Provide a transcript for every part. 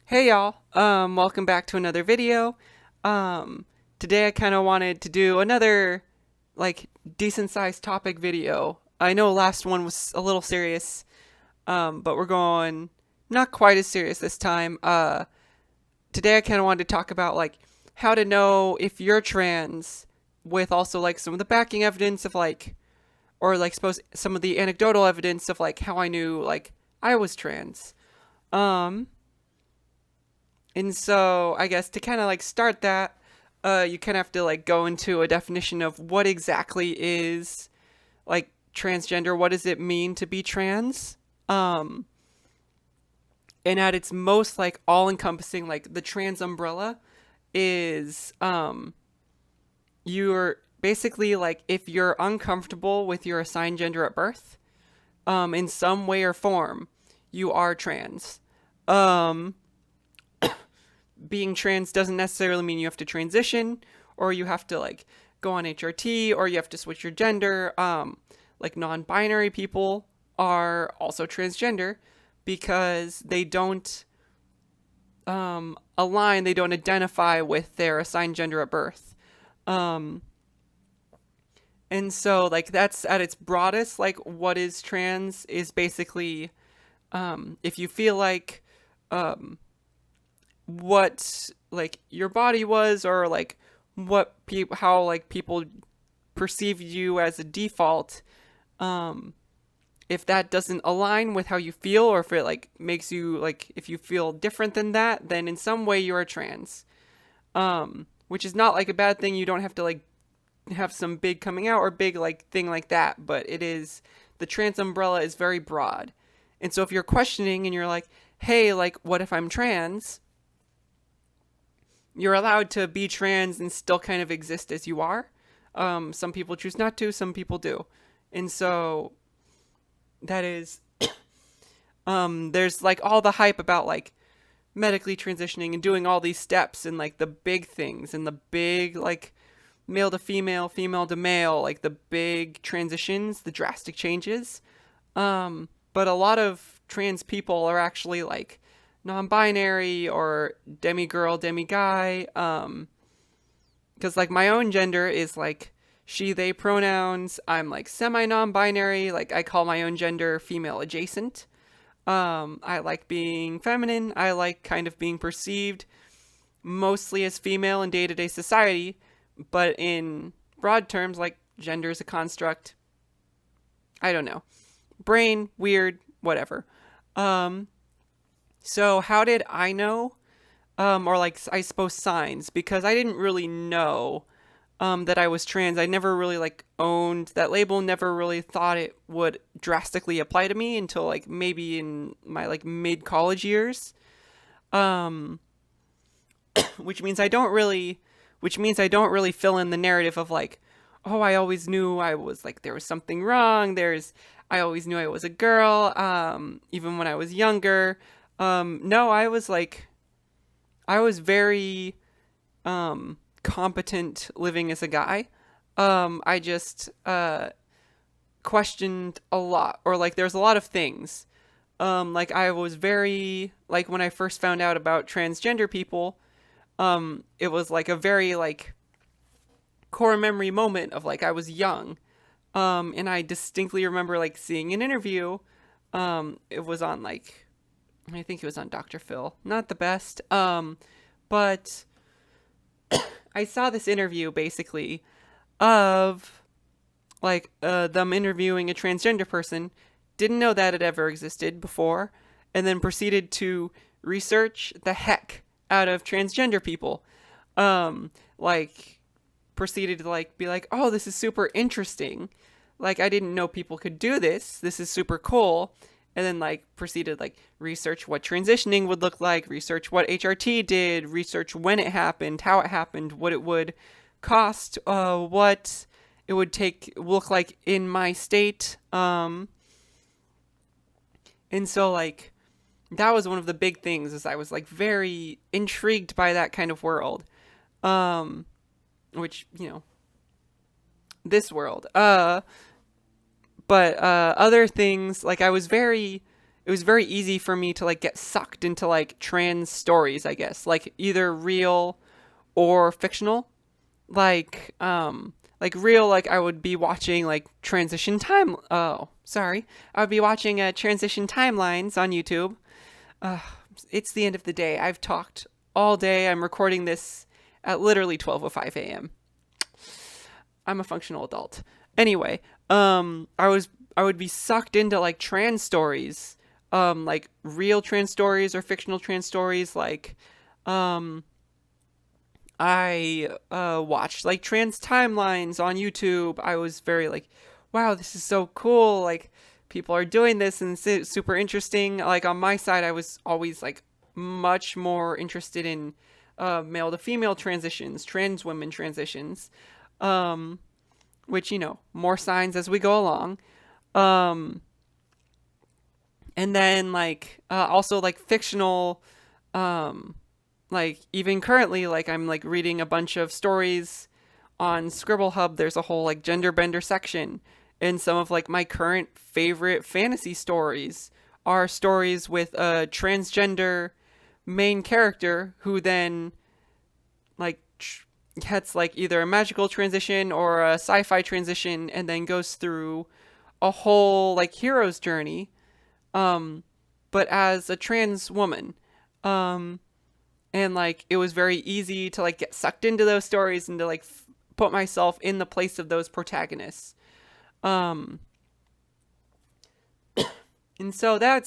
Hey y'all, welcome back to another video. Um, Today I kind of wanted to do another like decent sized topic video. I know last one was a little serious, but we're going not quite as serious this time. Today I kind of wanted to talk about like how to know if you're trans with also like some of the backing evidence of like, or like suppose some of the anecdotal evidence of like how I knew like I was trans. Um, And so I guess to kind of like start that, you kind of have to like go into a definition of what exactly is like transgender. What does it mean to be trans? Um, and at its most like all encompassing, like the trans umbrella is you're basically like if you're uncomfortable with your assigned gender at birth, in some way or form, you are trans. Um, Being trans doesn't necessarily mean you have to transition or you have to like go on HRT or you have to switch your gender. Like non-binary people are also transgender because they don't align, they don't identify with their assigned gender at birth. Um, and so like that's at its broadest, like what is trans is basically if you feel like um, what like your body was or like how like people perceive you as a default, um if that doesn't align with how you feel or if it like makes you like if you feel different than that, then in some way you are trans, which is not like a bad thing. You don't have to like have some big coming out or big like thing like that, but it is, the trans umbrella is very broad. And so if you're questioning and you're like, hey, like what if I'm trans, you're allowed to be trans and still kind of exist as you are. Some people choose not to, some people do. And so that is, there's like all the hype about like medically transitioning and doing all these steps and like the big things and the big like male to female, female to male, like the big transitions, the drastic changes. But a lot of trans people are actually like non-binary or demi-girl, demi-guy. Because like my own gender is like she, they pronouns. I'm like semi non-binary. Like I call my own gender female adjacent. I like being feminine. I like kind of being perceived mostly as female in day-to-day society, but in broad terms, like gender is a construct. I don't know. Brain, weird, whatever. Um, so how did I know? Or like I suppose signs, because I didn't really know that I was trans. I never really like owned that label. Never really thought it would drastically apply to me until like maybe in my like mid college years. Um, which means I don't really, which means I don't really fill in the narrative of like, oh, I always knew I was like there was something wrong. I always knew I was a girl. Even when I was younger. No, I was very competent living as a guy. I just questioned a lot, or like there's a lot of things. Like I was very like when I first found out about transgender people, it was like a very like core memory moment of like I was young, and I distinctly remember like seeing an interview. It was on like I think it was on Dr. Phil, not the best, but I saw this interview basically of like them interviewing a transgender person, didn't know that it ever existed before, and then proceeded to research the heck out of transgender people. Like proceeded to like be like, "Oh, this is super interesting. Like I didn't know people could do this. This is super cool." And then like proceeded like research what transitioning would look like, research what HRT did, research when it happened, how it happened, what it would cost, what it would take look like in my state. And so like that was one of the big things is I was like very intrigued by that kind of world. Um, which, you know, this world. But other things like I was very it was very easy for me to like get sucked into like trans stories, I guess, like either real or fictional. Like real, like I would be watching like transition time. Oh, sorry, I would be watching transition timelines on YouTube. Uh, it's the end of the day. I've talked all day. I'm recording this at literally 12:05 a.m. I'm a functional adult. Anyway, I would be sucked into like trans stories, like real trans stories or fictional trans stories. Like, um, I watched like trans timelines on YouTube. I was very like, wow, this is so cool. Like, people are doing this and it's super interesting. Like on my side, I was always like much more interested in male to female transitions, trans women transitions. Um, which more signs as we go along. Um, and then like also like fictional, um, like even currently, like I'm like reading a bunch of stories on Scribble Hub. There's a whole like gender bender section, and some of like my current favorite fantasy stories are stories with a transgender main character who then like gets like either a magical transition or a sci-fi transition and then goes through a whole like hero's journey, um but as a trans woman. um and like it was very easy to like get sucked into those stories and to like put myself in the place of those protagonists. um and so that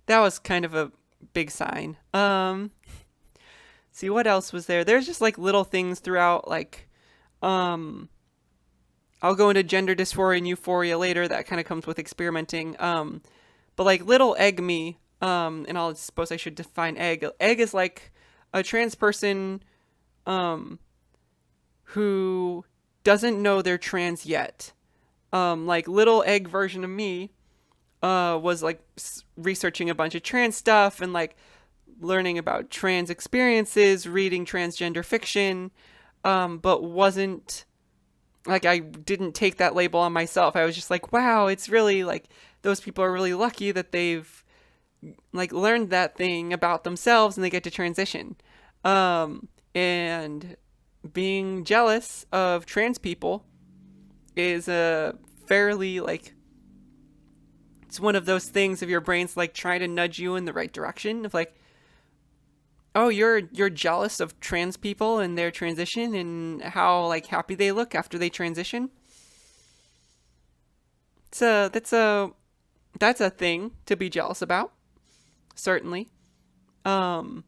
was kind of a big sign. See what else was there. There's just like little things throughout, like um I'll go into gender dysphoria and euphoria later. That kind of comes with experimenting. But like little egg me, and I'll suppose I should define egg. Egg is like a trans person, um, who doesn't know they're trans yet. Like little egg version of me, was like researching a bunch of trans stuff and like learning about trans experiences, reading transgender fiction, but wasn't like I didn't take that label on myself. I was just like, wow, it's really like those people are really lucky that they've like learned that thing about themselves and they get to transition. And being jealous of trans people is a fairly like it's one of those things of your brain's like trying to nudge you in the right direction of like, oh, you're jealous of trans people and their transition and how like happy they look after they transition. It's a that's a thing to be jealous about, certainly. Um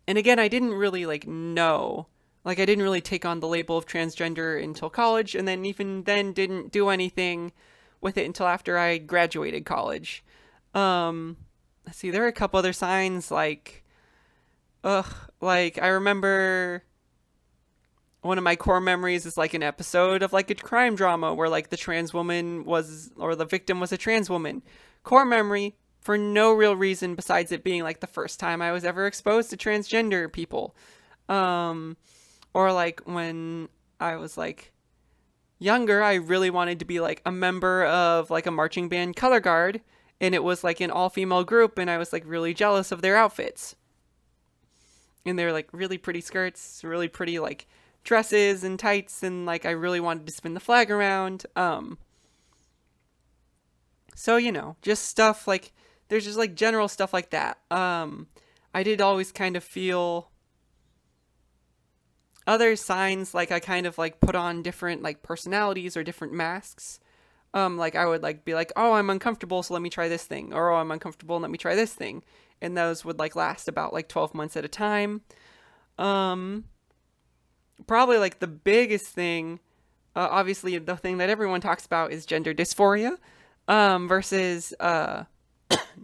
and again, I didn't really like know, like I didn't really take on the label of transgender until college, and then even then didn't do anything with it until after I graduated college. Let's see, there are a couple other signs like ugh, like I remember one of my core memories is like an episode of like a crime drama where like the trans woman was, or the victim was a trans woman. Core memory for no real reason besides it being like the first time I was ever exposed to transgender people. Um, or like when I was like younger, I really wanted to be like a member of like a marching band color guard, and it was like an all female group, and I was like really jealous of their outfits. And they're like really pretty skirts, really pretty like dresses and tights, and like I really wanted to spin the flag around. So just stuff like there's just like general stuff like that. I did always kind of feel other signs, like I kind of like put on different like personalities or different masks. Like I would like be like, oh, I'm uncomfortable, so let me try this thing, or oh, I'm uncomfortable, and let me try this thing, and those would like last about like 12 months at a time. Um, Probably like the biggest thing, obviously the thing that everyone talks about is gender dysphoria, versus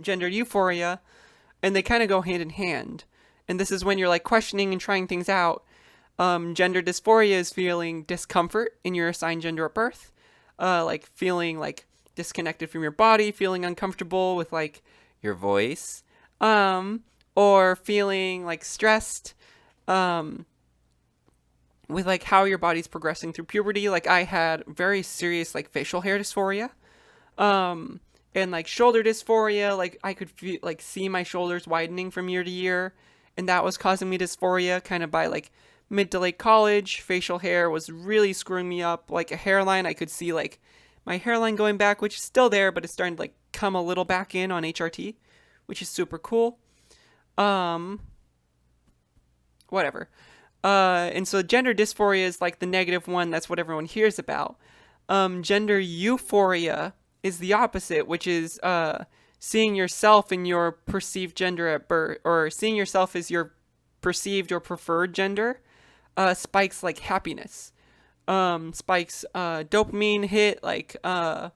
gender euphoria, and they kind of go hand in hand. And this is when you're like questioning and trying things out. Gender dysphoria is feeling discomfort in your assigned gender at birth, like feeling like disconnected from your body, feeling uncomfortable with like your voice, or feeling like stressed, um, with like how your body's progressing through puberty. Like I had very serious like facial hair dysphoria. Um, and like shoulder dysphoria. Like I could feel, like see my shoulders widening from year to year, and that was causing me dysphoria. Kind of by like mid to late college, facial hair was really screwing me up. Like a hairline, I could see like my hairline going back, which is still there, but it's starting to like come a little back in on HRT, which is super cool. Um, Whatever. And so gender dysphoria is like the negative one. That's what everyone hears about. Gender euphoria is the opposite, which is seeing yourself in your perceived gender at birth, or seeing yourself as your perceived or preferred gender. Spikes like happiness. Spikes dopamine hit. Like I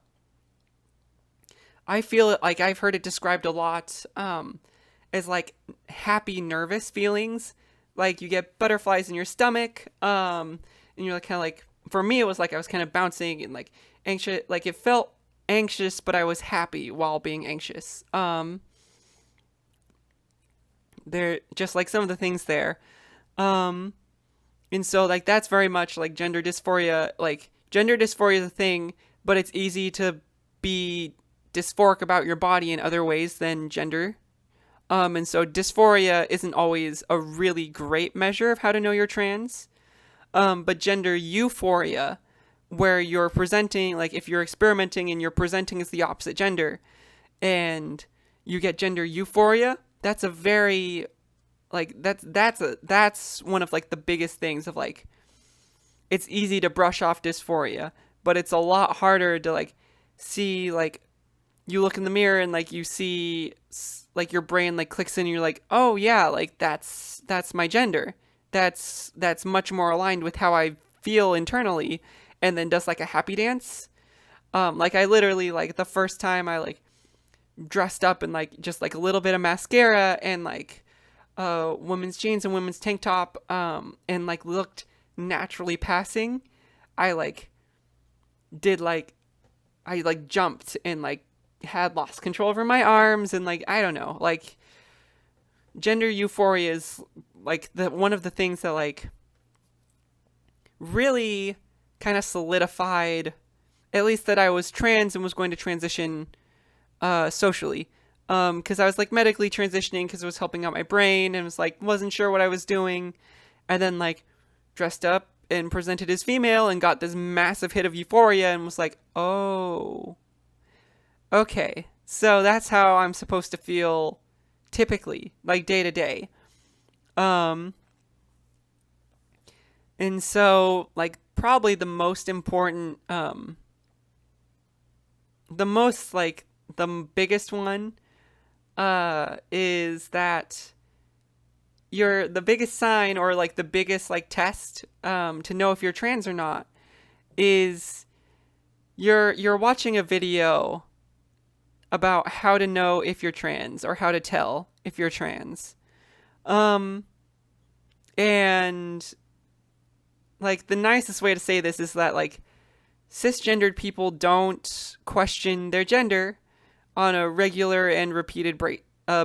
feel it. Like I've heard it described a lot as like happy, nervous feelings. Like you get butterflies in your stomach, and you're like kind of like, for me it was like I was kind of bouncing and like anxious, like it felt anxious, but I was happy while being anxious. They're just like some of the things there. Um, and so like that's very much like gender dysphoria. Like gender dysphoria is a thing, but it's easy to be dysphoric about your body in other ways than gender. And so dysphoria isn't always a really great measure of how to know you're trans. But gender euphoria, where you're presenting, like if you're experimenting and you're presenting as the opposite gender and you get gender euphoria, that's a very, like, that's one of like the biggest things of like, it's easy to brush off dysphoria, but it's a lot harder to like see, like, you look in the mirror and like you see like your brain like clicks in and you're like, oh yeah, like that's my gender. That's much more aligned with how I feel internally, and then does like a happy dance. Like I literally, like the first time I like dressed up in like just like a little bit of mascara and like women's jeans and women's tank top, and like looked naturally passing, I like did like I like jumped and like had lost control over my arms, and like I don't know, like gender euphoria is like the one of the things that like really kind of solidified at least that I was trans and was going to transition socially, because I was like medically transitioning because it was helping out my brain and was like wasn't sure what I was doing, and then like dressed up and presented as female and got this massive hit of euphoria and was like, oh, okay, so that's how I'm supposed to feel typically, like day to day. Um, and so like probably the most important, the most like the biggest one, is that the biggest sign or like the biggest like test, to know if you're trans or not is you're watching a video about how to know if you're trans or how to tell if you're trans. And like the nicest way to say this is that like cisgendered people don't question their gender on a regular and repeated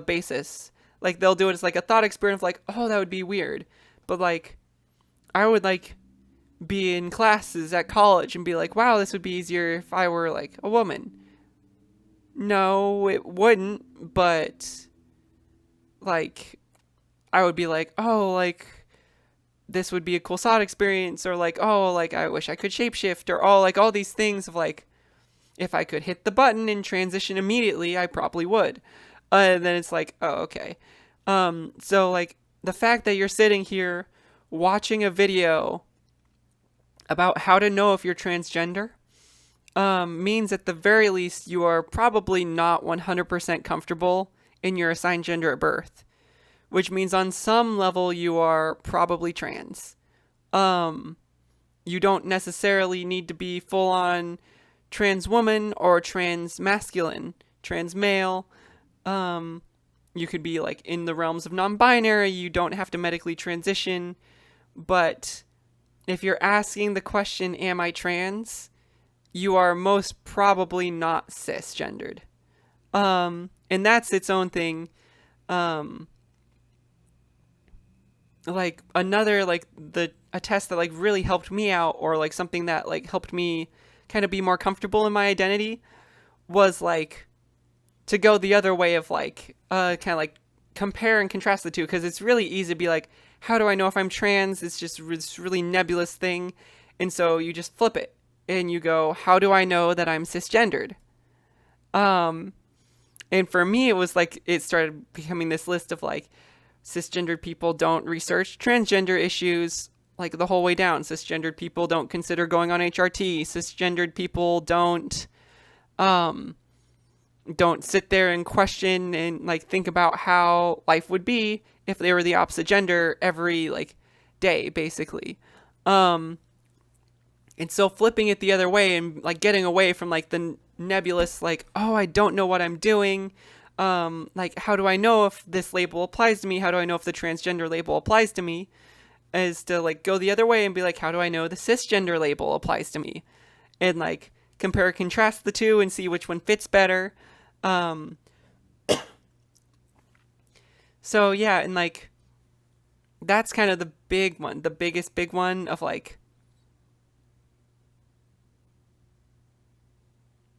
basis. Like they'll do it as like a thought experiment of like, oh, that would be weird. But like I would like be in classes at college and be like, wow, this would be easier if I were like a woman. No, it wouldn't, but like I would be like, oh, like this would be a cool thought experience, or like, oh, like I wish I could shapeshift, or oh, like all these things of like, if I could hit the button and transition immediately, I probably would. And then it's like, oh, okay. So like the fact that you're sitting here watching a video about how to know if you're transgender, means at the very least you are probably not 100% comfortable in your assigned gender at birth, which means on some level you are probably trans. You don't necessarily need to be full on trans woman or trans masculine, trans male. You could be like in the realms of non-binary. You don't have to medically transition, but if you're asking the question, am I trans? You are most probably not cisgendered. And that's its own thing. Like another, like a test that like really helped me out, or like something that like helped me kind of be more comfortable in my identity, was like to go the other way of like kind of like compare and contrast the two, because it's really easy to be like, how do I know if I'm trans? It's just this really nebulous thing. And so you just flip it and you go, how do I know that I'm cisgendered? And for me, it was like, it started becoming this list of like, cisgendered people don't research transgender issues, like the whole way down. Cisgendered people don't consider going on HRT. Cisgendered people don't sit there and question and like think about how life would be if they were the opposite gender every like day, basically. And so flipping it the other way and like getting away from like the nebulous, like, oh, I don't know what I'm doing. Like, how do I know if this label applies to me? How do I know if the transgender label applies to me? Is to like go the other way and be like, how do I know the cisgender label applies to me? And like compare and contrast the two and see which one fits better. So yeah, and like that's kind of the big one, the biggest big one of like,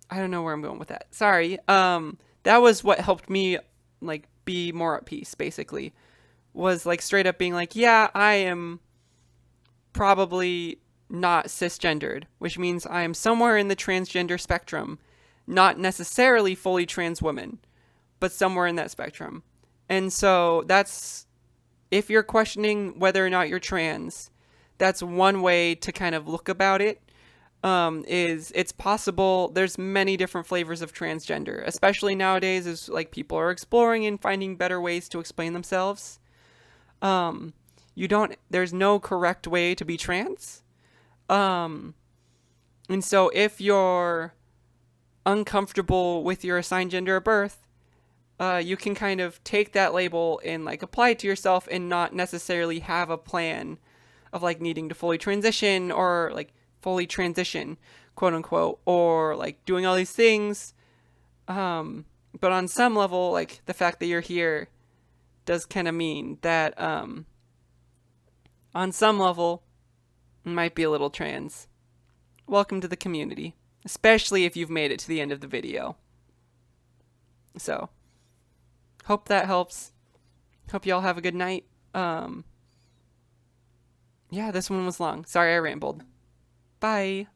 I don't know where I'm going with that. Sorry. That was what helped me like be more at peace, basically. Was like straight up being like, yeah, I am probably not cisgendered, which means I am somewhere in the transgender spectrum, not necessarily fully trans woman, but somewhere in that spectrum. And so that's, if you're questioning whether or not you're trans, that's one way to kind of look about it. Is it's possible there's many different flavors of transgender, especially nowadays as like people are exploring and finding better ways to explain themselves. There's no correct way to be trans. And so if you're uncomfortable with your assigned gender at birth, you can kind of take that label and like apply it to yourself and not necessarily have a plan of like needing to fully transition or like fully transition, quote unquote, or like doing all these things. But on some level, like the fact that you're here does kind of mean that on some level might be a little trans. Welcome to the community, especially if you've made it to the end of the video. So, hope that helps. Hope y'all have a good night. Yeah, this one was long. Sorry I rambled. Bye.